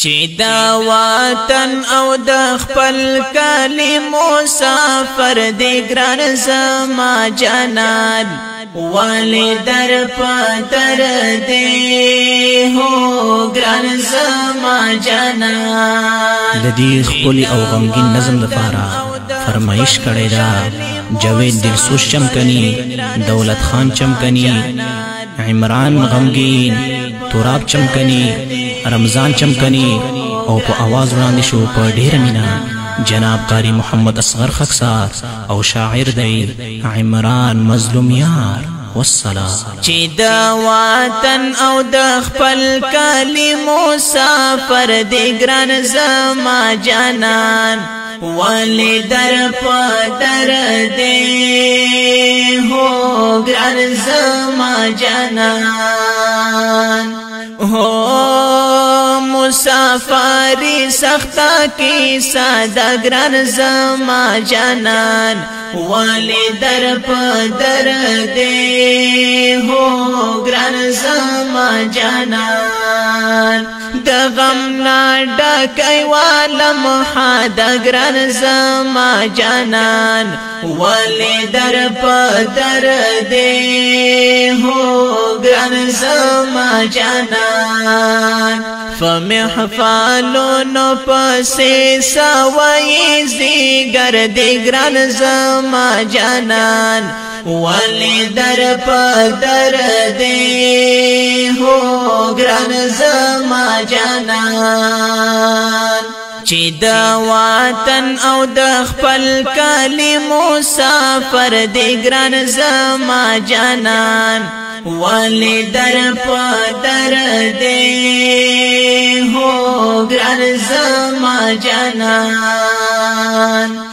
چې دا وطن او د خپل کلی مسافر دی ګران زما جانان والی در پدر دی هو ګران زما جانان د دې خپل او غمگین نظم لپاره فرمایش کړی دا جاوید دلسوز چمکنی دولت خان چمکنی عمران غمگین تراب چمکنی رمضان چمکنی او په आवाज وړاندې شو په ډیره مینا جناب قاری محمد اصغر خکسار او شاعر دی عمران مظلوم یار والسلام چې دا وطن او د خپل کلی مسافر دی ګران زما جانان والی در پدر دی هو ګران زما جانان هو مسافری سختا کی ساده ګران زما جانان والی در پدر دی هو ګران زما جانان د غم نا ډکای والم حد ګران زما جانان والی در پدر دی هو ګران زما جانان فمحفالونو پسی سوئی زیگر دی ګران زما جانان والی در پدر دی هو ګران زما جانان چې دا وطن او د خپل کلی مسافر دی ګران زما جانان والی در پدر دی هو ګران زما جانان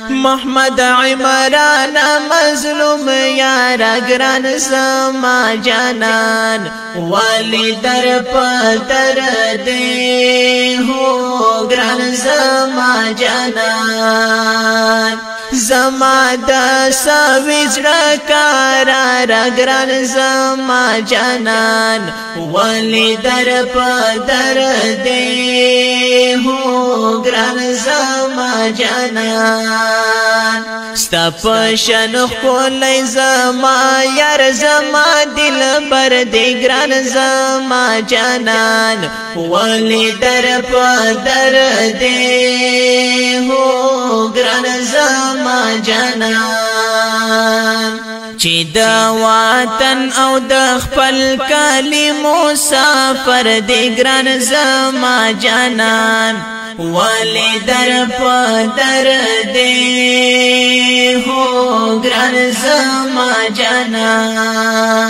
محمد عمران مظلوم یار ګران زما جانان والی در پدر دی هو ګران زما جانان زما د سويزړه کارا ګران زما جانان والی در پدر دی هو ګران زما جانان ستا پشن خولای زما یار زما دل بر دی ګران زما جانان والی در پدر دی هو ګران زما جانان چې دا وطن او د خپل کلی مسافر دی ګران زما جانان والی در پدر دی هو ګران زما جانان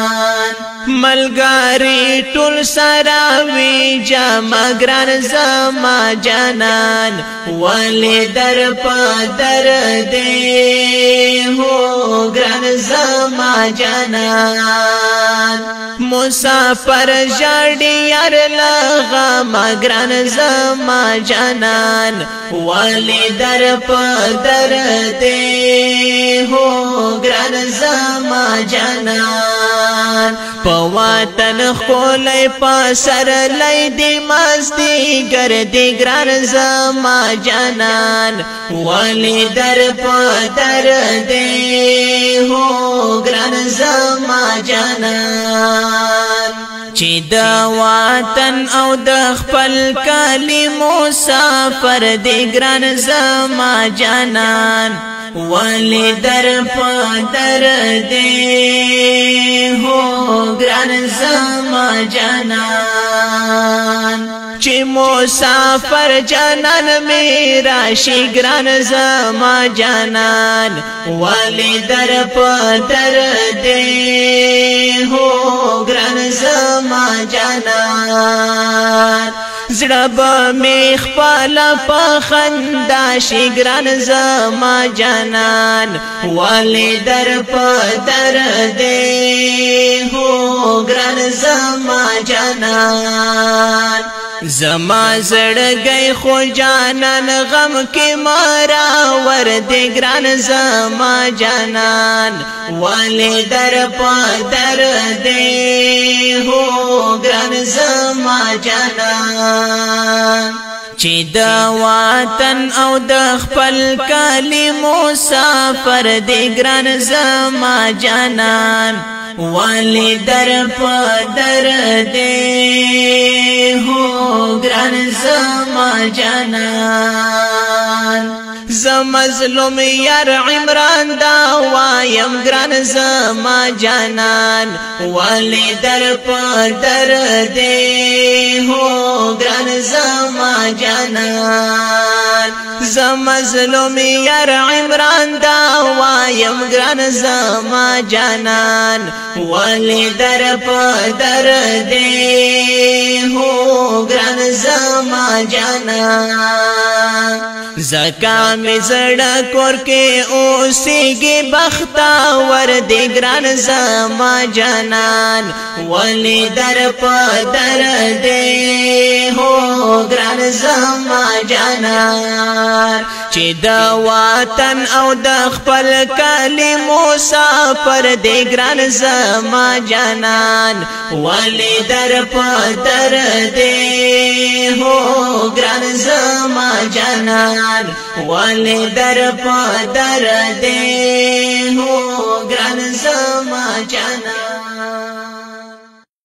ملګری ټول سره وی جما ګران زما جانان والی در پدر دی هو ګران زما جانان مسافر جاړي یار لغم ګران زما جانان والی در پدر دی هو ګران زما جانان په وطن خولای پاسر لای دی ماستی ګردی ګران زما جانان والی در پدر دی هو ګران زما جانان چې دا وطن او د خپل کلی مسافر دی ګران زما جانان والی در پدر دی هو ګران زما جانان چې مسافر جانان میرا شي ګران زما جانان والی در پدر دی هو ګران زما جانان زړه به می خپل په خندا شي ګران زما جانان والی در پدر دی هو ګران زما جانان زما زړګي خو جانان غم کې مارا ور دې ګران زما جانان والی در پدر دی هو ګران زما جانان چې د وطن او د خپل کلی مسافر دی ګران زما جانان والی در په در دی هو ګران زما جانان زمظلوم یار عمران دا وایم ګران زما جانان والی در په در دی هو ګران زما جانان زمظلوم یار عمران دا وایم ګران زما جانان والی در په در دی هو ګران زما جانان زکا می زړه کور کې اوسېږي بختور دی ګران زما جانان ولی در په در دی هو ګران زما جانان چې د وطن او د خپل کلی مسافر دی ګران زما جانان ولی در په در دی هو ګران زما جانان والی در پا در دی هو ګران زما جانان